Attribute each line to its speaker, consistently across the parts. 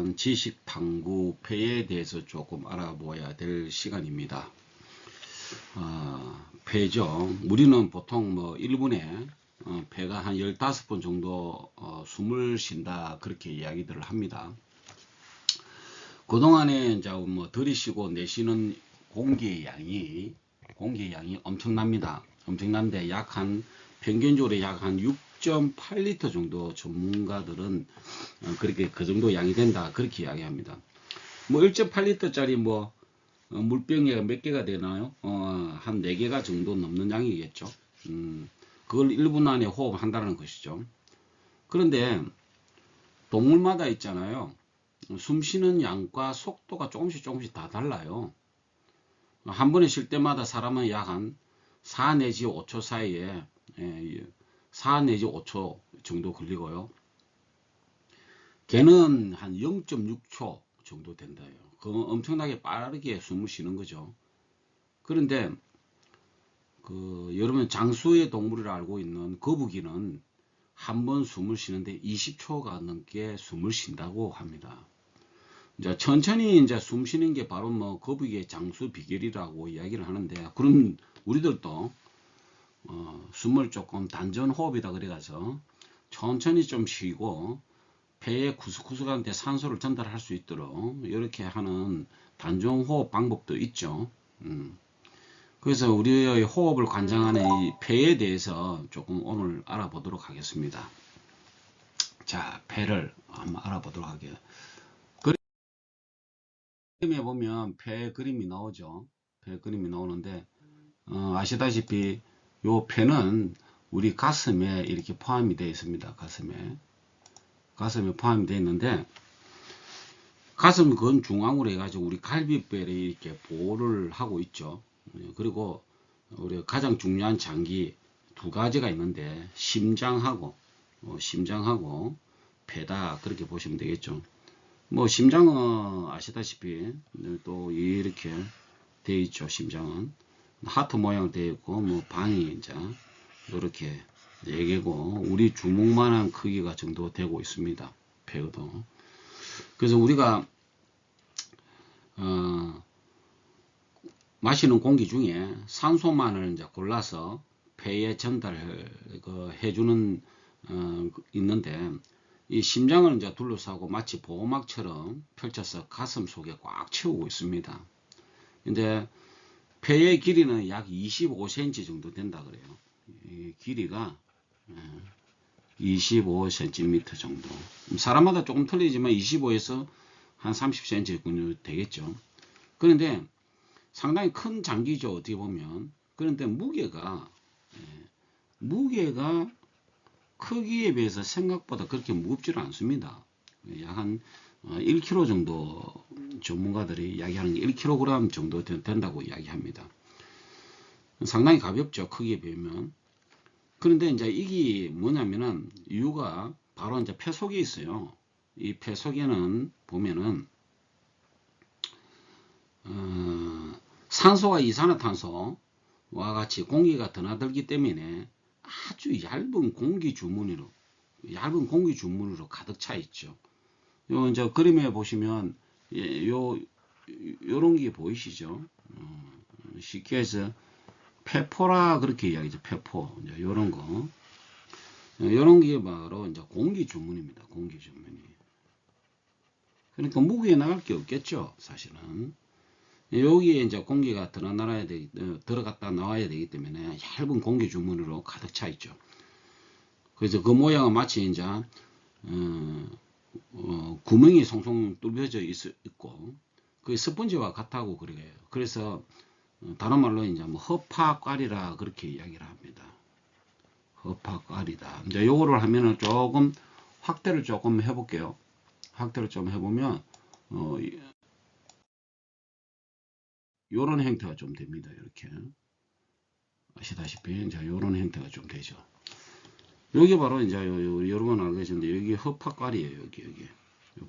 Speaker 1: 대한 지식 탐구 폐에 대해서 조금 알아보아야 될 시간입니다. 폐죠. 우리는 보통 뭐 1분에 폐가 한 15번 정도 숨을 쉰다 그렇게 이야기들을 합니다. 그동안에 이제 뭐 들이쉬고 내쉬는 공기의 양이 엄청납니다. 엄청난데 평균적으로 약 한 6.8리터 정도 전문가들은 그렇게 그 정도 양이 된다 그렇게 이야기합니다. 뭐 1.8리터짜리 뭐 물병에 몇 개가 되나요? 한 4개가 정도 넘는 양이겠죠. 그걸 1분 안에 호흡한다는 것이죠. 그런데 동물마다 있잖아요. 숨 쉬는 양과 속도가 조금씩 다 달라요. 한 번에 쉴 때마다 사람은 약 한 4 내지 5초 사이에 4 내지 5초 정도 걸리고요. 개는 한 0.6초 정도 된다요. 그 엄청나게 빠르게 숨을 쉬는 거죠. 그런데 여러분 장수의 동물을 알고 있는 거북이는 한 번 숨을 쉬는데 20초가 넘게 숨을 쉰다고 합니다. 이제 천천히 이제 숨 쉬는 게 바로 뭐 거북이의 장수 비결이라고 이야기를 하는데, 그럼 우리들도 숨을 조금 단전 호흡이다 그래가서 천천히 좀 쉬고 폐에 구석구석한테 산소를 전달할 수 있도록 이렇게 하는 단전 호흡 방법도 있죠. 그래서 우리의 호흡을 관장하는 이 폐에 대해서 조금 오늘 알아보도록 하겠습니다. 자, 폐를 한번 알아보도록 할게요. 그림에 보면 폐 그림이 나오죠. 폐 그림이 나오는데 아시다시피 요 폐는 우리 가슴에 이렇게 포함이 되어 있습니다. 가슴에 포함이 되어 있는데, 가슴 근 중앙으로 해가지고 우리 갈비뼈를 이렇게 보호를 하고 있죠. 그리고 우리 가장 중요한 장기 두 가지가 있는데 심장하고 폐다 그렇게 보시면 되겠죠. 뭐 심장은 아시다시피 또 이렇게 되어 있죠. 심장은 하트 모양 되어 있고 뭐 방이 이제 이렇게 4개고 우리 주먹만한 크기가 정도 되고 있습니다. 폐도. 그래서 우리가 마시는 공기 중에 산소만을 이제 골라서 폐에 전달을 해주는 있는데, 이 심장을 이제 둘러싸고 마치 보호막처럼 펼쳐서 가슴 속에 꽉 채우고 있습니다. 근데 폐의 길이는 약 25cm 정도 된다 그래요. 이 길이가 25cm 정도. 사람마다 조금 틀리지만 25에서 한 30cm 정도 되겠죠. 그런데 상당히 큰 장기죠, 어떻게 보면. 그런데 무게가 크기에 비해서 생각보다 그렇게 무겁지는 않습니다. 약 한 1kg 정도, 전문가들이 이야기하는 게 1kg 정도 된다고 이야기합니다. 상당히 가볍죠, 크기에 비하면. 그런데 이제 이게 뭐냐면은 이유가 바로 이제 폐 속에 있어요. 이 폐 속에는 보면은 산소와 이산화탄소와 같이 공기가 드나들기 때문에 아주 얇은 공기 주머니로 가득 차 있죠. 요 이제 그림에 보시면 요런 게 보이시죠? 쉽게 해서 폐포라 그렇게 이야기죠. 폐포. 이제 요런 거. 요런 게 바로 이제 공기 주머니입니다. 공기 주머니. 그러니까 무게에 나갈 게 없겠죠, 사실은. 여기에 이제 공기가 들어갔다 나와야 되기 때문에 얇은 공기 주머니로 가득 차 있죠. 그래서 그 모양은 마치 이제 구멍이 송송 뚫려져 있고 그 스펀지와 같다고 그래요. 그래서 다른 말로 이제 뭐 허파과리라 그렇게 이야기를 합니다. 허파과리다. 이제 요거를 하면은 조금 확대를 조금 해볼게요. 확대를 좀 해보면 요런 형태가 좀 됩니다. 이렇게 아시다시피 이제 요런 형태가 좀 되죠. 여기 바로 이제 여러분 알고 계시는데 여기 허파과리예요. 여기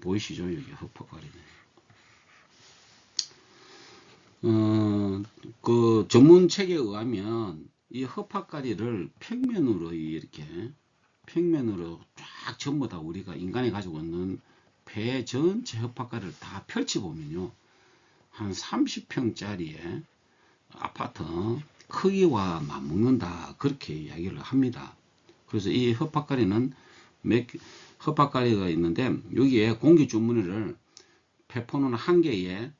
Speaker 1: 보이시죠? 여기 허파과리네. 그 전문 책에 의하면 이 허파과리를 평면으로 쫙 전부 다 우리가 인간이 가지고 있는 폐 전체 흡합가리를 다 펼쳐보면요. 한 30평짜리의 아파트 크기와 맞먹는다. 그렇게 이야기를 합니다. 그래서 이 흡합가리는 흡합가리가 있는데 여기에 공기 주머니를 폐포는 한 개에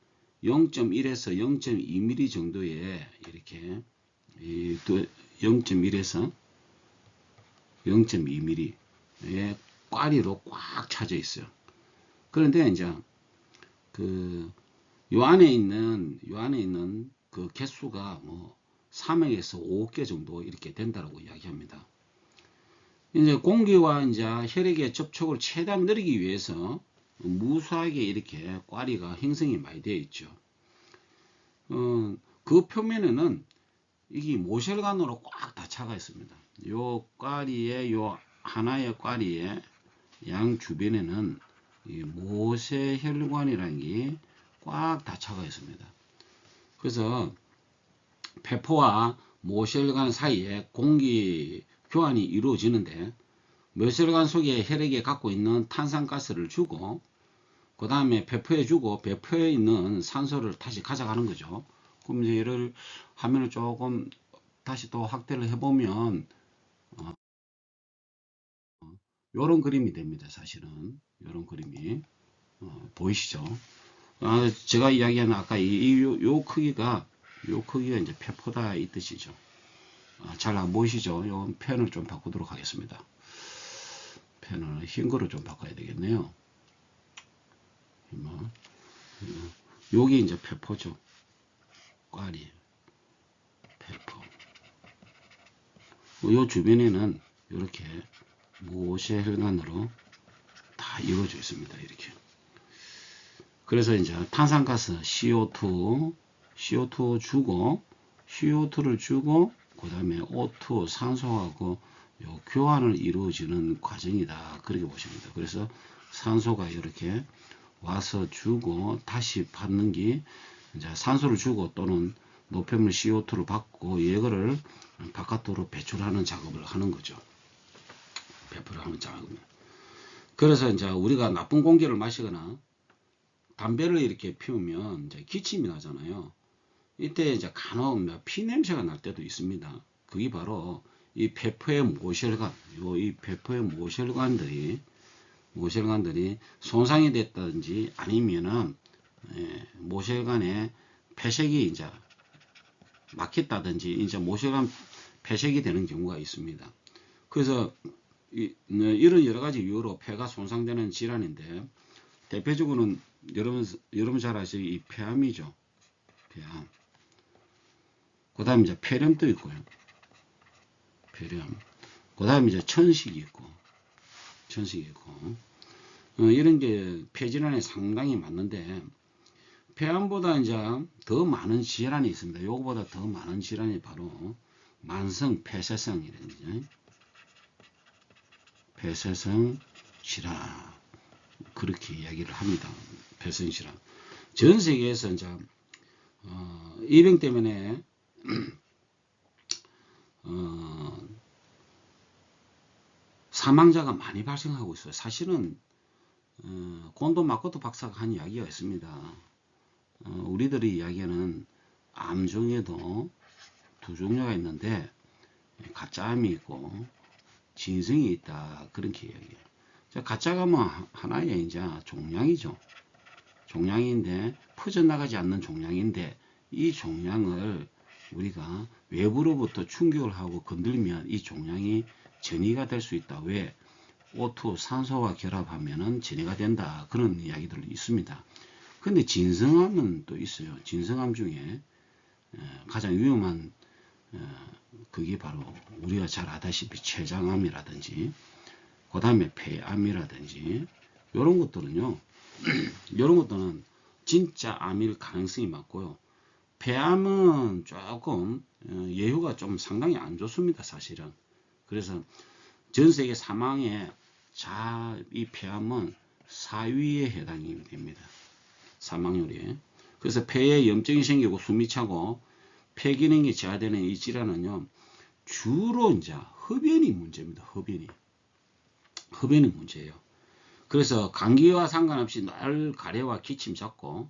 Speaker 1: 0.1에서 0.2mm 정도의 이렇게 0.1에서 0.2mm의 꽈리로 꽉 차져 있어요. 그런데 이제 요 안에 있는 그 개수가 뭐 3에서 5개 정도 이렇게 된다고 이야기합니다. 이제 공기와 이제 혈액의 접촉을 최대한 늘리기 위해서 무수하게 이렇게 꽈리가 형성이 많이 되어 있죠. 그 표면에는 이게 모혈관으로 꽉 다 차가 있습니다. 요 꽈리의 요 하나의 꽈리의 양 주변에는 이 모세혈관이라는 게 꽉 다 차가 있습니다. 그래서 폐포와 모세혈관 사이에 공기 교환이 이루어지는데 모세혈관 속에 혈액에 갖고 있는 탄산가스를 주고 그 다음에 폐포에 주고 폐포에 있는 산소를 다시 가져가는 거죠. 그럼 이제 얘를 화면을 조금 다시 또 확대를 해보면 요런 그림이 됩니다. 사실은 요런 그림이 보이시죠? 제가 이야기하는 아까 요 크기가 이제 폐포다 이 뜻이죠. 잘 안 보이시죠? 요 펜을 좀 바꾸도록 하겠습니다. 펜을 흰 거로 좀 바꿔야 되겠네요. 여기 이제 폐포죠. 꽈리 폐포. 요 주변에는 이렇게 모세혈관으로 다 이루어져 있습니다. 이렇게. 그래서 이제 탄산가스 CO2 주고 CO2를 주고 그 다음에 O2 산소하고 요 교환을 이루어지는 과정이다. 그렇게 보십니다. 그래서 산소가 이렇게 와서 주고 다시 받는 게 이제 산소를 주고 또는 노폐물 CO2를 받고 이거를 바깥으로 배출하는 작업을 하는 거죠. 배출을 하는 작업. 그래서 이제 우리가 나쁜 공기를 마시거나 담배를 이렇게 피우면 이제 기침이 나잖아요. 이때 이제 간혹 피 냄새가 날 때도 있습니다. 그게 바로 이 폐포의 모혈관, 이 폐포의 모혈관들이 손상이 됐다든지 아니면은 모혈관에 폐색이 이제 막혔다든지 이제 모혈관 폐색이 되는 경우가 있습니다. 그래서 이런 여러 가지 이유로 폐가 손상되는 질환인데 대표적으로는 여러분 잘 아시죠? 이 폐암이죠. 폐암. 그 다음에 이제 폐렴도 있고요. 폐렴. 그 다음에 이제 천식이 있고. 이런 게 폐질환에 상당히 많은데, 폐암보다 이제 더 많은 질환이 있습니다. 요거보다 더 많은 질환이 바로 만성 폐쇄성이라든지, 폐쇄성 질환. 그렇게 이야기를 합니다. 폐쇄성 질환. 전 세계에서 이제, 이 병 때문에, 사망자가 많이 발생하고 있어요. 사실은 곤도 마코토 박사가 한 이야기가 있습니다. 우리들이 이야기하는 암 중에도 두 종류가 있는데 가짜암이 있고 진성이 있다. 그렇게 이야기해요. 가짜가 뭐 하나의 이제 종양이죠. 종양인데 퍼져나가지 않는 종양인데 이 종양을 우리가 외부로부터 충격을 하고 건들면 이 종양이 전이가 될 수 있다. 왜? O2 산소와 결합하면은 전이가 된다. 그런 이야기들이 있습니다. 근데 진성암은 또 있어요. 진성암 중에 가장 위험한 그게 바로 우리가 잘 아다시피 췌장암이라든지 그 다음에 폐암이라든지 이런 것들은요. 이런 것들은 진짜 암일 가능성이 많고요. 폐암은 조금 예후가 좀 상당히 안 좋습니다. 사실은. 그래서 전 세계 사망의 이 폐암은 4위에 해당이 됩니다. 사망률이. 그래서 폐에 염증이 생기고 숨이 차고 폐 기능이 저하되는 이 질환은요. 주로 이제 흡연이 문제입니다. 흡연이 문제예요. 그래서 감기와 상관없이 늘 가래와 기침 잡고,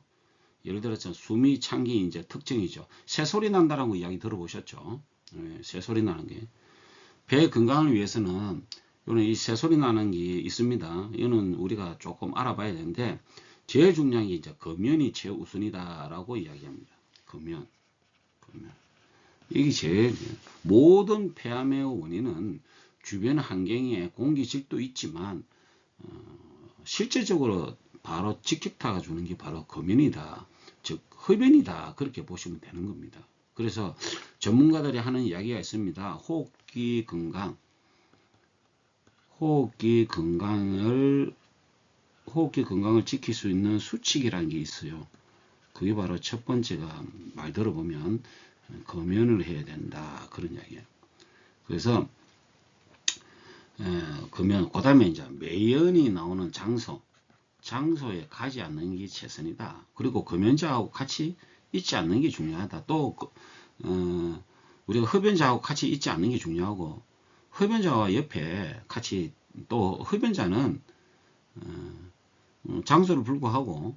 Speaker 1: 예를 들어서 숨이 찬기 이제 특징이죠. 새소리 난다라고 이야기 들어보셨죠? 예, 새소리 나는 게. 배 건강을 위해서는 이거는 이 새소리 나는 게 있습니다. 이거는 우리가 조금 알아봐야 되는데, 제일 중요한 게 이제 금연이 최우선이다라고 이야기합니다. 금연. 이게 제일, 모든 폐암의 원인은 주변 환경에 공기질도 있지만, 실제적으로 바로 직격타가 주는 게 바로 금연이다. 즉, 흡연이다. 그렇게 보시면 되는 겁니다. 그래서 전문가들이 하는 이야기가 있습니다. 호흡기 건강을 지킬 수 있는 수칙이라는 게 있어요. 그게 바로 첫 번째가 말 들어보면 금연을 해야 된다. 그런 이야기예요. 그래서 금연, 그 다음에 이제 매연이 나오는 장소에 가지 않는 게 최선이다. 그리고 금연자하고 같이 있지 않는 게 중요하다. 또 우리가 흡연자하고 같이 있지 않는 게 중요하고, 흡연자와 옆에 같이, 또 흡연자는 장소를 불구하고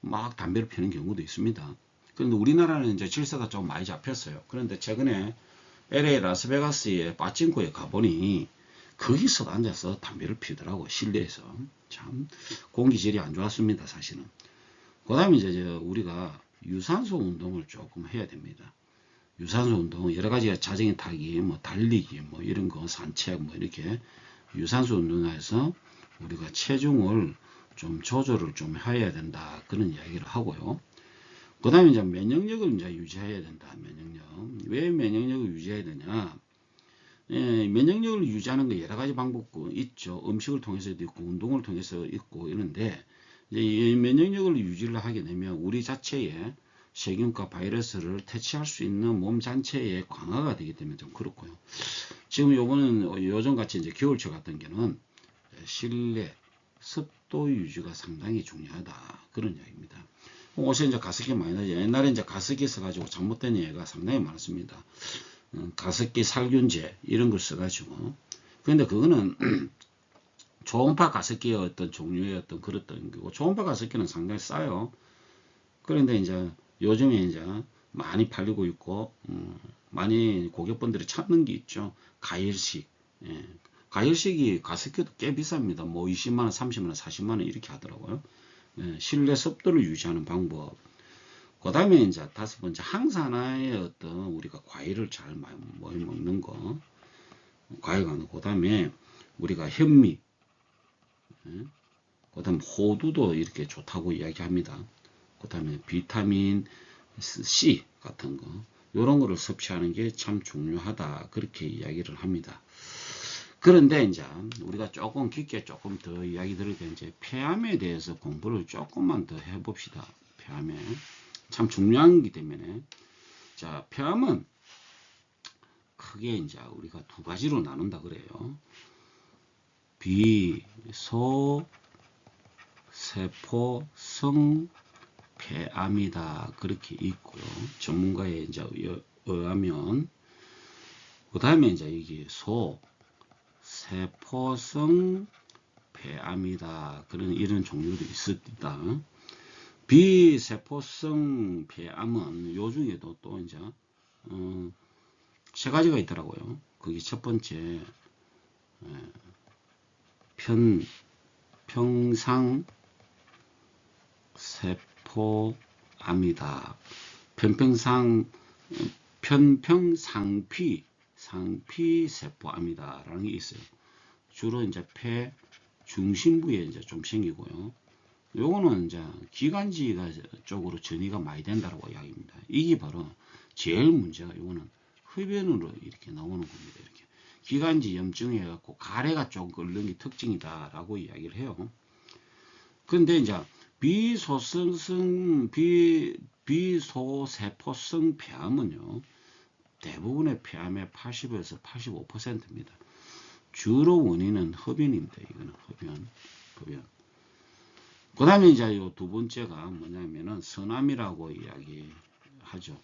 Speaker 1: 막 담배를 피우는 경우도 있습니다. 그런데 우리나라는 이제 질서가 좀 많이 잡혔어요. 그런데 최근에 LA 라스베가스의 빠찡코에 가보니 거기서 앉아서 담배를 피우더라고. 실내에서. 참 공기질이 안 좋았습니다. 사실은. 그 다음에 이제 우리가 유산소 운동을 조금 해야 됩니다. 유산소 운동 여러 가지, 자전거 타기, 뭐 달리기, 뭐 이런 거, 산책, 뭐 이렇게 유산소 운동해서 우리가 체중을 좀 조절을 좀 해야 된다. 그런 이야기를 하고요. 그 다음에 이제 면역력을 이제 유지해야 된다. 면역력. 왜 면역력을 유지해야 되냐? 면역력을 유지하는 게 여러 가지 방법이 있죠. 음식을 통해서도 있고, 운동을 통해서 있고, 이런데, 이제 이 면역력을 유지를 하게 되면 우리 자체의 세균과 바이러스를 퇴치할 수 있는 몸 전체의 강화가 되기 때문에 좀 그렇고요. 지금 요거는 요즘같이 이제 겨울철 같은 경우는 실내 습도 유지가 상당히 중요하다. 그런 이야기입니다. 옷에 이제 가습기 많이 나죠. 옛날에 이제 가습기 써가지고 잘못된 예가 상당히 많습니다. 가습기 살균제 이런 걸 써가지고. 그런데 그거는 초음파 가습기의 어떤 종류의 어떤 그랬던 거고, 초음파 가습기는 상당히 싸요. 그런데 이제 요즘에 이제 많이 팔리고 있고, 많이 고객분들이 찾는 게 있죠. 가열식. 예. 가열식이 가습기도 꽤 비쌉니다. 뭐 20만원, 30만원, 40만원 이렇게 하더라고요. 예. 실내 습도를 유지하는 방법. 그 다음에 이제 다섯 번째, 항산화의 어떤 우리가 과일을 잘 많이 먹는 거. 과일 가는 그 다음에 우리가 현미. 예. 그 다음 호두도 이렇게 좋다고 이야기합니다. 그 다음에 비타민 C 같은 거, 이런 거를 섭취하는 게 참 중요하다. 그렇게 이야기를 합니다. 그런데 이제 우리가 조금 깊게 조금 더 이야기 드릴 때 이제 폐암에 대해서 공부를 조금만 더 해봅시다. 폐암에 참 중요한 거기 때문에. 자, 폐암은 크게 이제 우리가 두 가지로 나눈다 그래요. 비소세포성 폐암이다. 그렇게 있고요. 전문가에 이제 의하면. 그 다음에 이제 이게 소세포성 폐암이다. 이런 종류도 있습니다. 비세포성 폐암은 요 중에도 또 이제, 세 가지가 있더라고요. 그게 첫 번째, 평상 세포암이다. 상피 세포암이다라는 게 있어요. 주로 이제 폐 중심부에 이제 좀 생기고요. 요거는 이제 기관지가 쪽으로 전이가 많이 된다고 이야기합니다. 이게 바로 제일 문제가, 요거는 흡연으로 이렇게 나오는 겁니다. 이렇게 기관지 염증이 해갖고 가래가 좀 끓는 게 특징이다라고 이야기를 해요. 그런데 이제 비소세포성 폐암은요, 대부분의 폐암의 80에서 85%입니다. 주로 원인은 흡연입니다. 이거는 흡연. 그 다음에 이제 요 두 번째가 뭐냐면은 선암이라고 이야기하죠.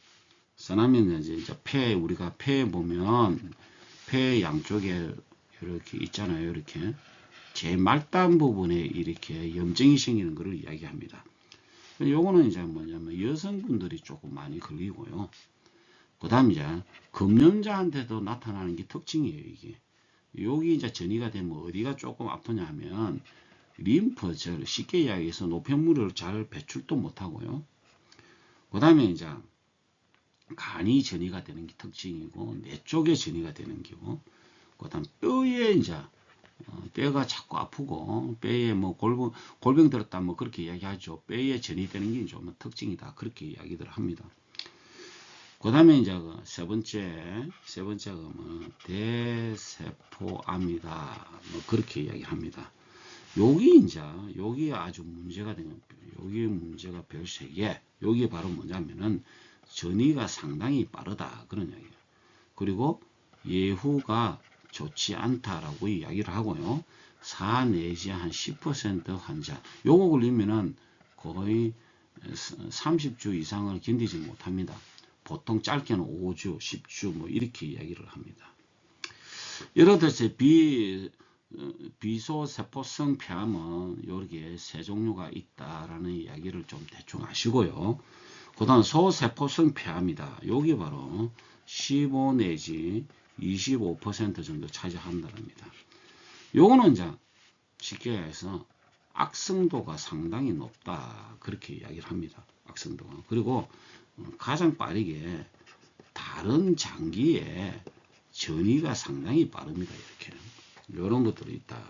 Speaker 1: 선암은 이제 우리가 폐에 보면 폐 양쪽에 이렇게 있잖아요. 이렇게 제 말단 부분에 이렇게 염증이 생기는 것을 이야기합니다. 요거는 이제 뭐냐면 여성분들이 조금 많이 걸리고요. 그 다음 이제 금연자한테도 나타나는 게 특징이에요. 이게 여기 이제 전이가 되면 어디가 조금 아프냐 하면 림프절, 쉽게 이야기해서 노폐물을 잘 배출도 못하고요. 그 다음에 이제 간이 전이가 되는 게 특징이고, 뇌 쪽에 전이가 되는 거고, 그 다음 뼈에 이제 뼈가 자꾸 아프고, 뼈에 뭐 골병 들었다 뭐 그렇게 이야기하죠. 뼈에 전이 되는 게 좀 특징이다. 그렇게 이야기들 합니다. 그 다음에 이제 세 번째가 뭐 대세포암이다. 뭐 그렇게 이야기합니다. 여기 아주 문제가 되는, 여기 문제가 별 3개. 여기 바로 뭐냐면은 전이가 상당히 빠르다. 그런 이야기예요. 그리고 예후가 좋지 않다라고 이야기를 하고요. 4 내지 한 10% 환자. 요거 걸리면은 거의 30주 이상을 견디지 못합니다. 보통 짧게는 5주, 10주 뭐 이렇게 이야기를 합니다. 예를 들어서 비소세포성 폐암은 이렇게 3종류가 있다라는 이야기를 좀 대충 아시고요. 그 다음 소세포성 폐암이다. 여기 바로 15 내지 25% 정도 차지한답니다. 요거는 이제 쉽게 해서 악성도가 상당히 높다. 그렇게 이야기를 합니다. 악성도가. 그리고 가장 빠르게 다른 장기에 전이가 상당히 빠릅니다. 이렇게. 이런 것들이 있다.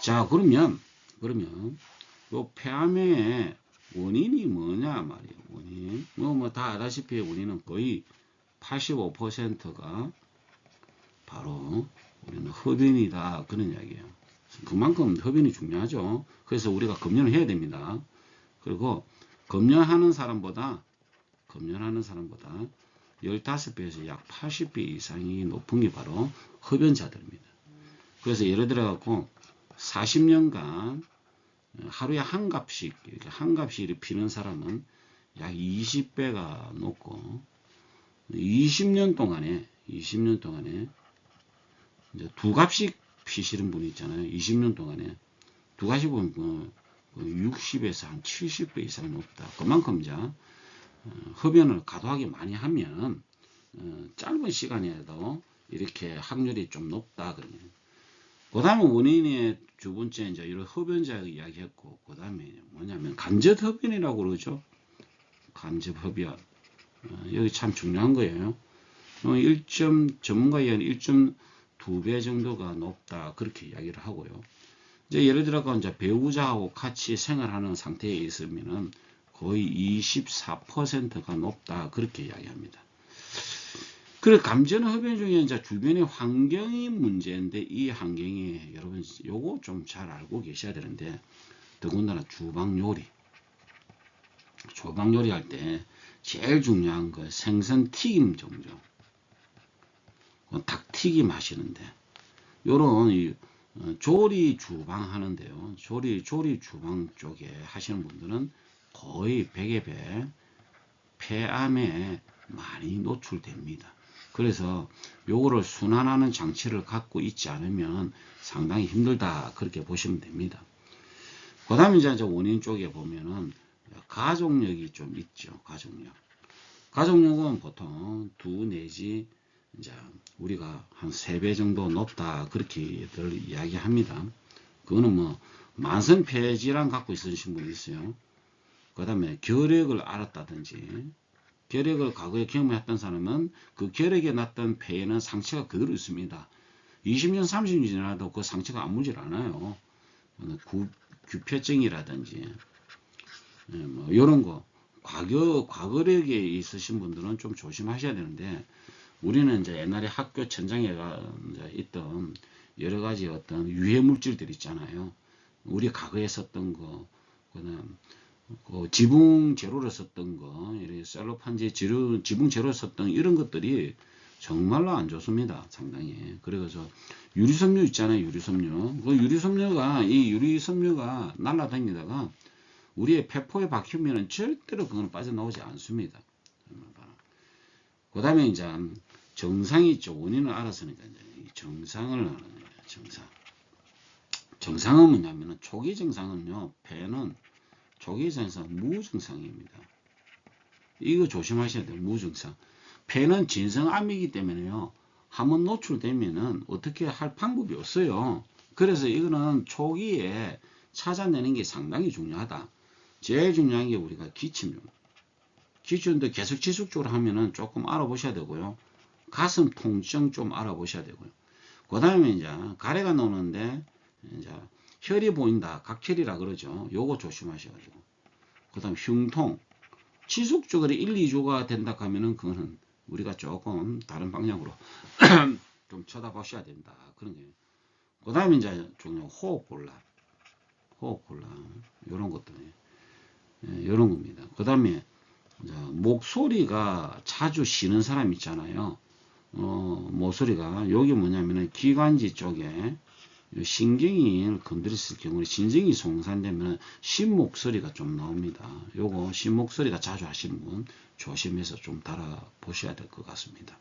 Speaker 1: 자, 그러면 요 폐암의 원인이 뭐냐 말이에요. 원인. 뭐 다 아다시피 원인은 거의 85%가 바로 우리는 흡연이다. 그런 이야기예요. 그만큼 흡연이 중요하죠. 그래서 우리가 금연을 해야 됩니다. 그리고 금연하는 사람보다 15배에서 약 80배 이상이 높은 게 바로 흡연자들입니다. 그래서 예를 들어 갖고 40년간 하루에 한 갑씩 피는 사람은 약 20배가 높고 20년 동안에 이제 2갑씩 피시는 분이 있잖아요. 20년 동안에 2갑씩 보면 60에서 한 70배 이상 높다. 그만큼 이제 흡연을 과도하게 많이 하면 짧은 시간에도 이렇게 확률이 좀 높다. 그 다음에 원인의 두 번째 이제 이런 흡연자 이야기했고, 그 다음에 뭐냐면 간접 흡연이라고 그러죠. 간접 흡연. 여기 참 중요한 거예요. 전문가 이야기는 1.2배 정도가 높다. 그렇게 이야기를 하고요. 이제 예를 들어 이제 배우자하고 같이 생활하는 상태에 있으면은 거의 24%가 높다. 그렇게 이야기합니다. 그리고 감전 흡연 중에 이제 주변의 환경이 문제인데, 이 환경이 여러분 요거 좀 잘 알고 계셔야 되는데, 더군다나 주방 요리 할 때 제일 중요한 거 생선 튀김 종류, 닭 튀김 하시는데, 요런 조리 주방 하는데요. 조리 주방 쪽에 하시는 분들은 거의 100의 배 폐암에 많이 노출됩니다. 그래서 요거를 순환하는 장치를 갖고 있지 않으면 상당히 힘들다. 그렇게 보시면 됩니다. 그 다음에 이제 원인 쪽에 보면은 가족력이 좀 있죠. 가족력은 보통 2 내지 이제 우리가 한 3배 정도 높다. 그렇게들 이야기합니다. 그거는 뭐 만성 폐질환 갖고 있으신 분이 있어요. 그 다음에 결핵을 앓았다든지, 결핵을 과거에 경험했던 사람은 그 결핵에 났던 폐에는 상처가 그대로 있습니다. 20년, 30년 지나도 그 상처가 아물질 않아요. 규폐증이라든지, 뭐, 이런 거. 과거력에 있으신 분들은 좀 조심하셔야 되는데, 우리는 이제 옛날에 학교 천장에 있던 여러 가지 어떤 유해 물질들 있잖아요. 우리 과거에 썼던 거, 그다음 지붕 재료로 썼던 거, 셀로판지 지붕 재료로 썼던 이런 것들이 정말로 안 좋습니다. 상당히. 그래서 유리섬유 있잖아요. 유리섬유가 날아다니다가 우리의 폐포에 박히면 절대로 그건 빠져나오지 않습니다. 그 다음에 이제 정상이 있죠. 원인을 알았으니까 이제 정상을 하는 거예요. 정상. 정상은 뭐냐면은 초기 증상은요, 폐는 초기 증상 무증상입니다. 이거 조심하셔야 돼요. 무증상. 폐는 진성암이기 때문에요. 한번 노출되면은 어떻게 할 방법이 없어요. 그래서 이거는 초기에 찾아내는 게 상당히 중요하다. 제일 중요한 게 우리가 기침입니다. 기침도 계속 지속적으로 하면은 조금 알아보셔야 되고요. 가슴 통증 좀 알아보셔야 되고요. 그 다음에 이제 가래가 나오는데 이제 혈이 보인다. 각혈이라 그러죠. 요거 조심하셔가지고. 그 다음 흉통. 지속적으로 1, 2주가 된다 하면은 그거는 우리가 조금 다른 방향으로 좀 쳐다보셔야 된다. 그런 거예요. 그 다음에 이제 중요한 호흡곤란. 호흡곤란. 요런 것들. 요런 겁니다. 그 다음에 목소리가 자주 쉬는 사람 있잖아요. 목소리가 여기 뭐냐면은 기관지 쪽에 신경이 건드렸을 경우에 신경이 손상되면 신목소리가 좀 나옵니다. 요거 신목소리가 자주 하시는 분 조심해서 좀 달아보셔야 될 것 같습니다.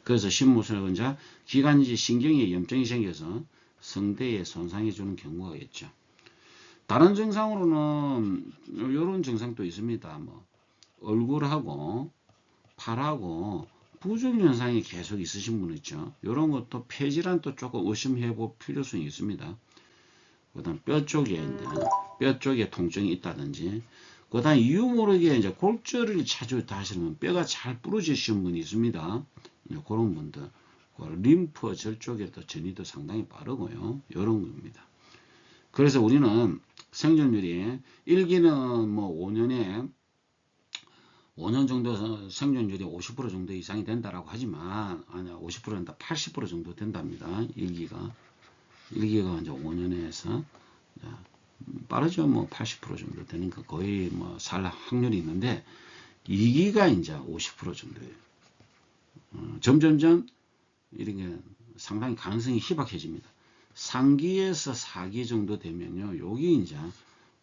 Speaker 1: 그래서 신목소리가 이제 기관지 신경에 염증이 생겨서 성대에 손상해 주는 경우가 있죠. 다른 증상으로는 이런 증상도 있습니다. 뭐 얼굴하고 팔하고 부종 현상이 계속 있으신 분 있죠. 이런 것도 폐질환도 조금 의심해 볼 필요성이 있습니다. 그다음 뼈 쪽에 통증이 있다든지, 그다음 이유 모르게 이제 골절을 자주 하시면 뼈가 잘 부러지시는 분이 있습니다. 그런 분들, 림프절 쪽에도 전이도 상당히 빠르고요. 이런 겁니다. 그래서 우리는 생존율이 1기는 뭐 5년 정도 생존율이 50% 정도 이상이 된다라고 하지만, 아니야, 50%는 80% 정도 된답니다. 1기가 이제 5년에서 빠르죠. 뭐 80% 정도 되니까 거의 뭐 살 확률이 있는데, 2기가 이제 50% 정도예요. 점점점 이렇게 상당히 가능성이 희박해집니다. 3기에서 4기 정도 되면요, 여기 이제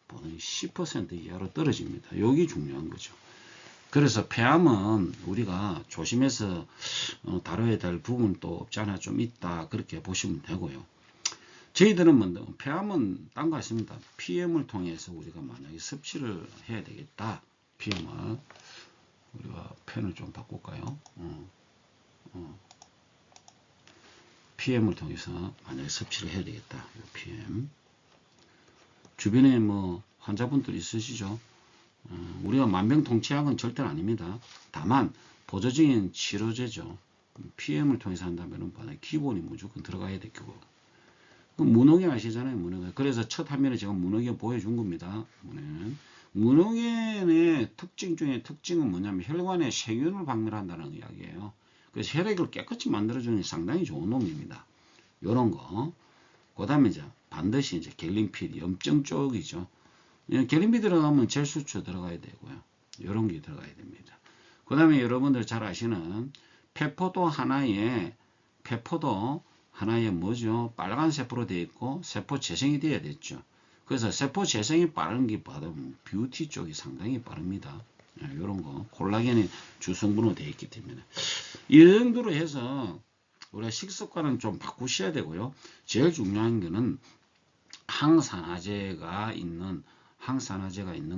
Speaker 1: 10% 이하로 떨어집니다. 여기 중요한 거죠. 그래서 폐암은 우리가 조심해서 다뤄야 될 부분도 없지 않아 좀 있다, 그렇게 보시면 되고요. 저희들은 뭐 폐암은 딴 거 있습니다. PM을 통해서 우리가 만약에 섭취를 해야 되겠다. PM을 우리가 펜을 좀 바꿀까요? PM을 통해서 만약에 섭취를 해야 되겠다. PM. 주변에 뭐 환자분들 있으시죠? 우리가 만병통치약은 절대로 아닙니다. 다만 보조적인 치료제죠. PM을 통해서 한다면 기본이 무조건 들어가야 되고, 문홍에 아시잖아요. 문홍에. 그래서 첫 화면에 제가 문홍에 보여준 겁니다. 문홍의 특징 중에 특징은 뭐냐면 혈관에 세균을 박멸한다는 이야기예요. 그래서 혈액을 깨끗이 만들어주는 상당히 좋은 놈입니다. 요런 거. 그 다음에 이제 반드시 이제 갤린필, 염증 쪽이죠. 갤린필 들어가면 젤수초 들어가야 되고요. 요런 게 들어가야 됩니다. 그 다음에 여러분들 잘 아시는 페포도 하나에 뭐죠? 빨간 세포로 되어 있고 세포 재생이 되어야 됐죠. 그래서 세포 재생이 빠른 게 뷰티 쪽이 상당히 빠릅니다. 이런 거 콜라겐의 주성분으로 되어 있기 때문에 이 정도로 해서 우리가 식습관은 좀 바꾸셔야 되고요. 제일 중요한 거는 항산화제가 있는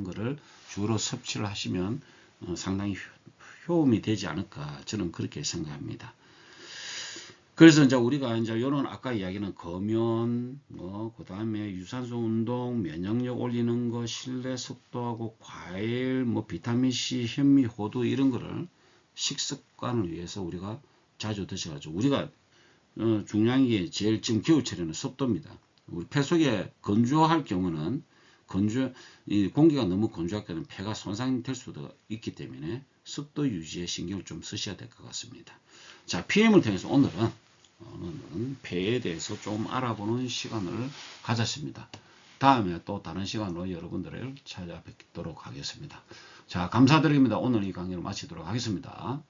Speaker 1: 거를 주로 섭취를 하시면 상당히 효험이 되지 않을까, 저는 그렇게 생각합니다. 그래서 이제 우리가 이제 요런 아까 이야기는 검연, 그 다음에 유산소 운동, 면역력 올리는 거, 실내 습도하고 과일, 비타민C, 현미, 호두 이런 거를 식습관을 위해서 우리가 자주 드셔가지고, 우리가 중요한 게 제일 지금 겨울철에는 습도입니다. 우리 폐 속에 건조할 경우는 이 공기가 너무 건조할 때는 폐가 손상될 수도 있기 때문에 습도 유지에 신경을 좀 쓰셔야 될 것 같습니다. 자, PM을 통해서 오늘은 폐에 대해서 좀 알아보는 시간을 가졌습니다. 다음에 또 다른 시간으로 여러분들을 찾아뵙도록 하겠습니다. 자, 감사드립니다. 오늘 이 강의를 마치도록 하겠습니다.